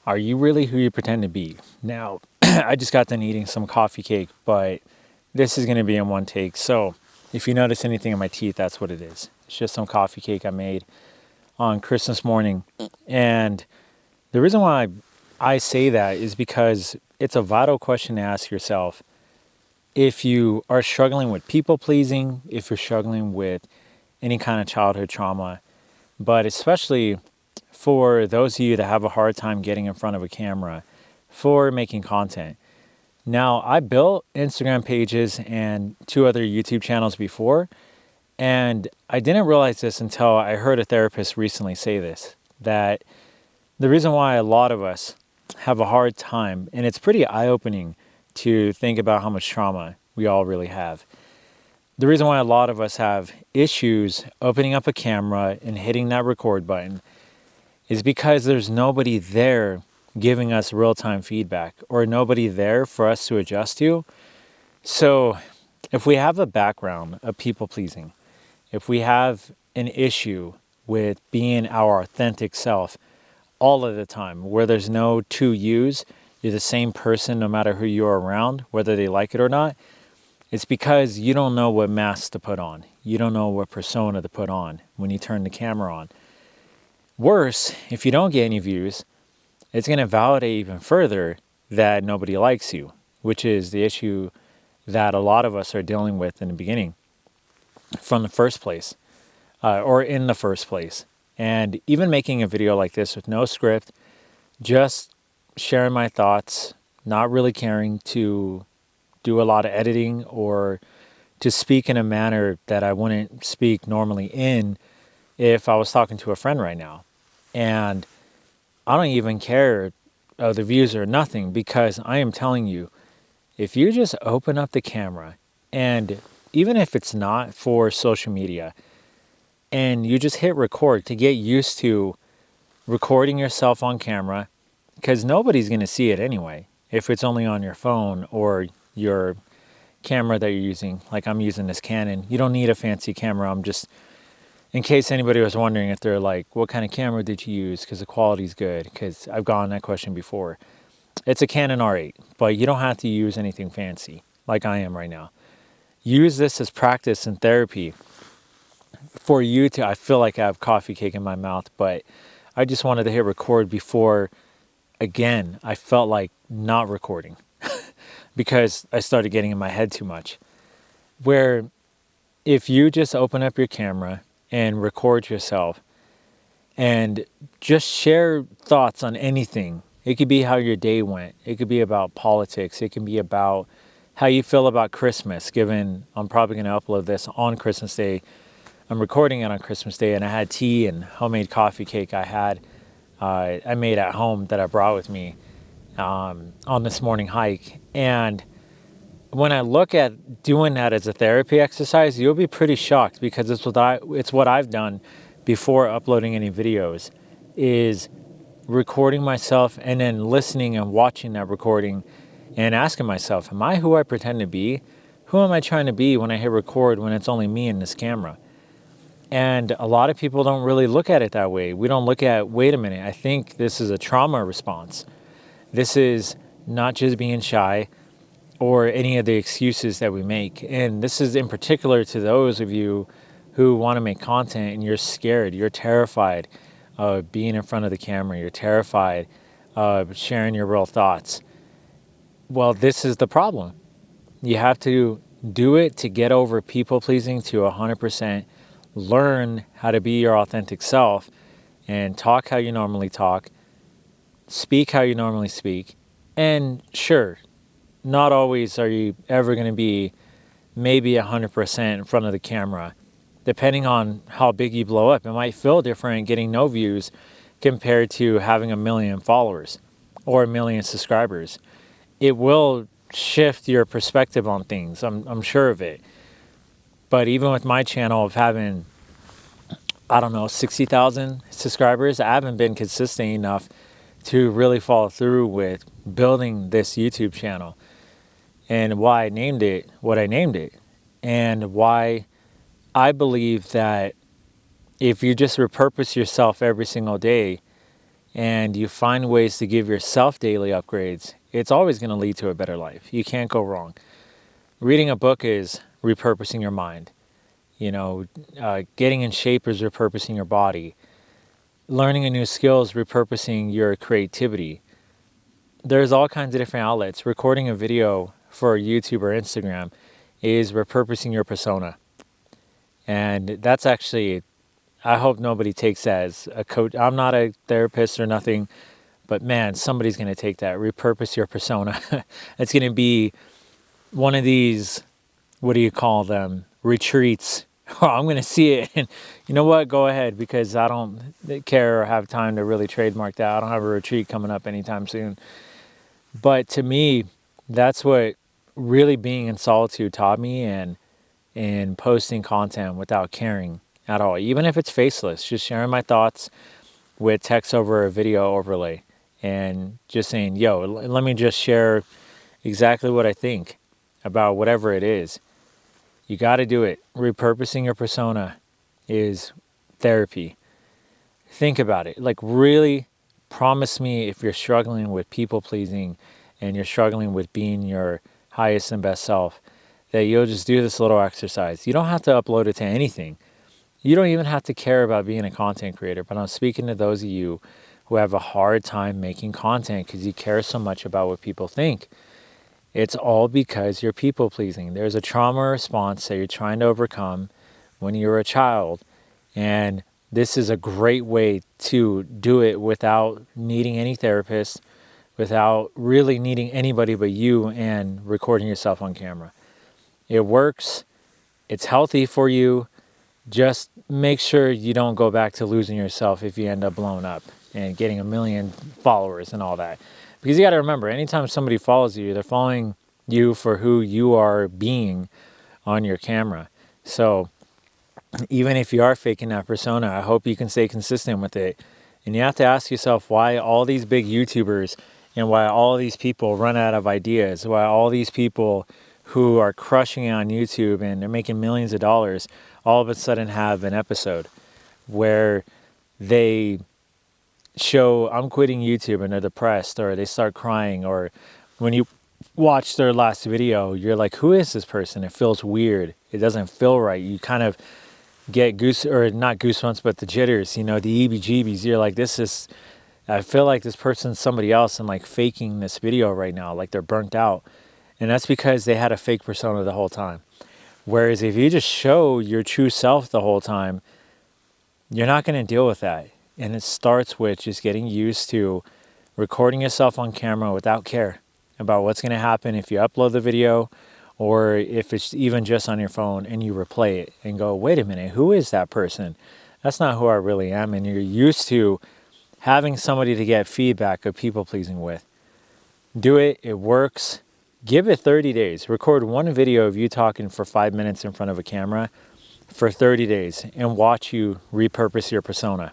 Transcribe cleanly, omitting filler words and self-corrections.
Are you really who you pretend to be? Now, I just got done eating some coffee cake, but this is going to be in one take. So, if you notice anything in my teeth, that's what it is. It's just some coffee cake I made on Christmas morning. And the reason why I say that is because it's a vital question to ask yourself. If you are struggling with people pleasing, if you're struggling with any kind of childhood trauma, but especially for those of you that have a hard time getting in front of a camera for making content. Now, I built Instagram pages and 2 other YouTube channels before, and I didn't realize this until I heard a therapist recently say this, that the reason why a lot of us have a hard time, and it's pretty eye-opening to think about how much trauma we all really have. The reason why a lot of us have issues opening up a camera and hitting that record button is because there's nobody there giving us real-time feedback or nobody there for us to adjust to. So if we have a background of people-pleasing, if we have an issue with being our authentic self all of the time, where there's no two yous, you're the same person no matter who you're around, whether they like it or not, it's because you don't know what mask to put on. You don't know what persona to put on when you turn the camera on. Worse, if you don't get any views, it's going to validate even further that nobody likes you, which is the issue that a lot of us are dealing with in the beginning, from the first place, or in the first place. And even making a video like this with no script, just sharing my thoughts, not really caring to do a lot of editing or to speak in a manner that I wouldn't speak normally in if I was talking to a friend right now. And I don't even care the views or nothing, because I am telling you, if you just open up the camera, and even if it's not for social media, and you just hit record to get used to recording yourself on camera, because nobody's going to see it anyway, if it's only on your phone or your camera that you're using. Like I'm using this Canon. You don't need a fancy camera. I'm just, in case anybody was wondering if they're like, what kind of camera did you use? Because the quality's good. Because I've gotten that question before. It's a Canon R8, but you don't have to use anything fancy like I am right now. Use this as practice and therapy for you to, I feel like I have coffee cake in my mouth, but I just wanted to hit record before, again, I felt like not recording because I started getting in my head too much. Where if you just open up your camera and record yourself and just share thoughts on anything, it could be how your day went, it could be about politics, it can be about how you feel about Christmas, given I'm probably going to upload this on Christmas Day. I'm recording it on Christmas Day, and I had tea and homemade coffee cake I made at home that I brought with me on this morning hike. And when I look at doing that as a therapy exercise, you'll be pretty shocked, because it's what I've done before uploading any videos, is recording myself and then listening and watching that recording and asking myself, am I who I pretend to be? Who am I trying to be when I hit record when it's only me and this camera? And a lot of people don't really look at it that way. We don't look at, wait a minute, I think this is a trauma response. This is not just being shy or any of the excuses that we make. And this is in particular to those of you who want to make content and you're scared, you're terrified of being in front of the camera, you're terrified of sharing your real thoughts. Well, this is the problem. You have to do it to get over people pleasing to 100%. Learn how to be your authentic self and talk how you normally talk, speak how you normally speak. And sure, not always are you ever going to be maybe 100% in front of the camera. Depending on how big you blow up, it might feel different getting no views compared to having 1 million followers or 1 million subscribers. It will shift your perspective on things. I'm sure of it. But even with my channel of having, 60,000 subscribers, I haven't been consistent enough to really follow through with building this YouTube channel, and why I named it what I named it, and why I believe that if you just repurpose yourself every single day and you find ways to give yourself daily upgrades, it's always going to lead to a better life. You can't go wrong. Reading a book is repurposing your mind. Getting in shape is repurposing your body. Learning a new skill is repurposing your creativity. There's all kinds of different outlets. Recording a video for YouTube or Instagram is repurposing your persona. And that's actually, I hope nobody takes that as a coach. I'm not a therapist or nothing, but man, somebody's going to take that. Repurpose your persona. It's going to be one of these, what do you call them? Retreats. Oh, I'm going to see it. And you know what? Go ahead, because I don't care or have time to really trademark that. I don't have a retreat coming up anytime soon. But to me, that's what really being in solitude taught me, and posting content without caring at all. Even if it's faceless, just sharing my thoughts with text over a video overlay and just saying, yo, let me just share exactly what I think about whatever it is. You got to do it. Repurposing your persona is therapy. Think about it. Like, really promise me, if you're struggling with people pleasing and you're struggling with being your highest and best self, that you'll just do this little exercise. You don't have to upload it to anything. You don't even have to care about being a content creator. But I'm speaking to those of you who have a hard time making content because you care so much about what people think. It's all because you're people pleasing. There's a trauma response that you're trying to overcome when you were a child. And this is a great way to do it without needing any therapist, without really needing anybody but you, and recording yourself on camera. It works. It's healthy for you. Just make sure you don't go back to losing yourself if you end up blowing up and getting 1 million followers and all that. Because you got to remember, anytime somebody follows you, they're following you for who you are being on your camera. So even if you are faking that persona, I hope you can stay consistent with it. And you have to ask yourself why all these big YouTubers and why all these people run out of ideas, why all these people who are crushing it on YouTube and they're making millions of dollars all of a sudden have an episode where they show, I'm quitting YouTube, and they're depressed, or they start crying, or when you watch their last video, you're like, who is this person? It feels weird. It doesn't feel right. You kind of get not goosebumps, but the jitters, the EBGBs. You're like, I feel like this person's somebody else and like faking this video right now, like they're burnt out. And that's because they had a fake persona the whole time. Whereas if you just show your true self the whole time, you're not going to deal with that. And it starts with just getting used to recording yourself on camera without care about what's going to happen if you upload the video, or if it's even just on your phone and you replay it and go, wait a minute, who is that person? That's not who I really am. And you're used to having somebody to get feedback of people pleasing with. Do it. It works. Give it 30 days. Record one video of you talking for 5 minutes in front of a camera for 30 days and watch you repurpose your persona.